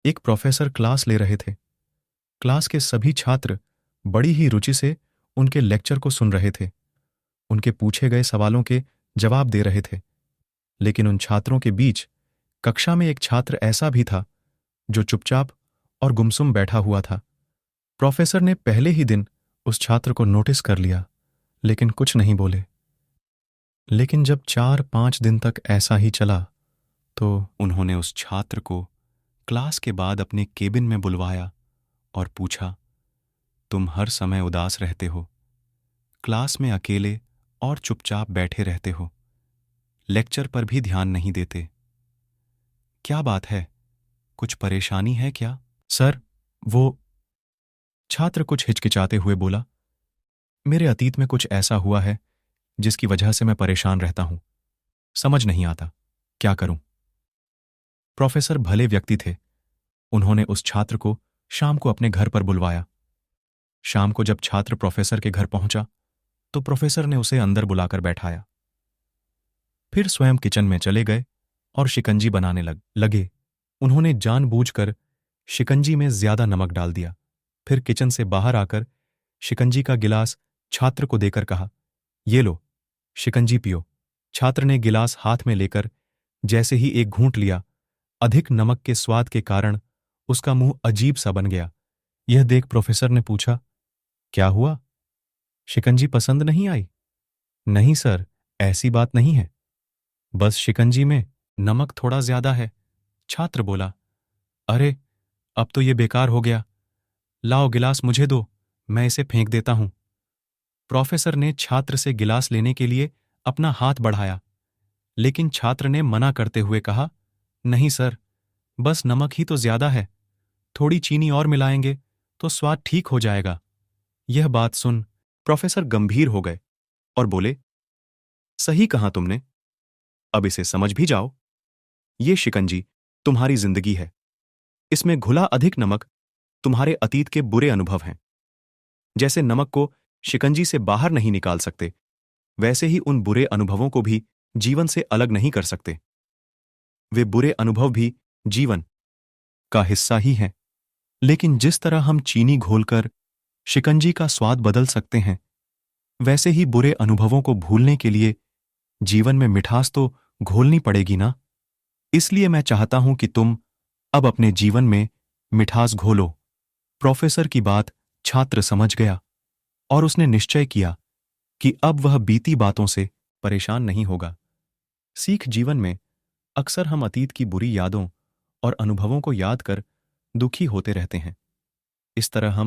एक professor class ले रहे थे। क्लास के सभी छात्र बड़ी ही रुचि से उनके लेक्चर को सुन रहे थे। उनके पूछे गए सवालों के जवाब दे रहे थे। लेकिन उन छात्रों के बीच कक्षा में एक छात्र ऐसा भी था जो चुपचाप और गुमसुम बैठा हुआ था। प्रोफेसर ने पहले ही दिन उस छात्र को नोटिस कर लिया, लेकिन कुछ नहीं बोले। लेकिन जब 4-5 दिन तक ऐसा ही चला, तो उन्होंने उस छात्र को क्लास के बाद अपने केबिन में बुलवाया और पूछा, तुम हर समय उदास रहते हो, क्लास में अकेले और चुपचाप बैठे रहते हो, लेक्चर पर भी ध्यान नहीं देते। क्या बात है? कुछ परेशानी है क्या? सर, वो छात्र कुछ हिचकिचाते हुए बोला, मेरे अतीत में कुछ ऐसा हुआ है जिसकी वजह से मैं परेशान रहता हूं। समझ नहीं आता, क्या करूं? प्रोफेसर भले व्यक्ति थे। उन्होंने उस छात्र को शाम को अपने घर पर बुलवाया। शाम को जब छात्र प्रोफेसर के घर पहुंचा, तो प्रोफेसर ने उसे अंदर बुलाकर बैठाया। फिर स्वयं किचन में चले गए और शिकंजी बनाने लगे। उन्होंने जानबूझकर शिकंजी में ज्यादा नमक डाल दिया। फिर किचन से बाहर आकर शिकंजी का गिलास छात्र को देकर कहा, ये लो, शिकंजी पियो। छात्र ने गिलास हाथ में लेकर जैसे ही एक घूंट लिया, अधिक नमक के स्वाद के कारण उसका मुंह अजीब सा बन गया। यह देख प्रोफेसर ने पूछा, क्या हुआ? शिकंजी पसंद नहीं आई? नहीं सर, ऐसी बात नहीं है, बस शिकंजी में नमक थोड़ा ज्यादा है। छात्र बोला, अरे, अब तो ये बेकार हो गया। लाओ गिलास मुझे दो, मैं इसे फेंक देता हूं। प्रोफेसर ने छात्र से गिलास लेने के लिए अपना हाथ बढ़ाया, लेकिन छात्र ने मना करते हुए कहा, नहीं सर, बस नमक ही तो ज्यादा है, थोड़ी चीनी और मिलाएंगे तो स्वाद ठीक हो जाएगा। यह बात सुन प्रोफेसर गंभीर हो गए और बोले, सही कहा तुमने, अब इसे समझ भी जाओ। ये शिकंजी तुम्हारी जिंदगी है। इसमें घुला अधिक नमक तुम्हारे अतीत के बुरे अनुभव हैं। जैसे नमक को शिकंजी से बाहर नहीं निकाल सकते, वैसे ही उन बुरे अनुभवों को भी जीवन से अलग नहीं कर सकते। वे बुरे अनुभव भी जीवन का हिस्सा ही हैं। लेकिन जिस तरह हम चीनी घोलकर शिकंजी का स्वाद बदल सकते हैं, वैसे ही बुरे अनुभवों को भूलने के लिए जीवन में मिठास तो घोलनी पड़ेगी ना। इसलिए मैं चाहता हूं कि तुम अब अपने जीवन में मिठास घोलो। प्रोफेसर की बात छात्र समझ गया और उसने निश्चय किया कि अब वह बीती बातों से परेशान नहीं होगा। सीख जीवन में अक्सर हम अतीत की बुरी यादों और अनुभवों को याद कर दुखी होते रहते हैं। इस तरह हम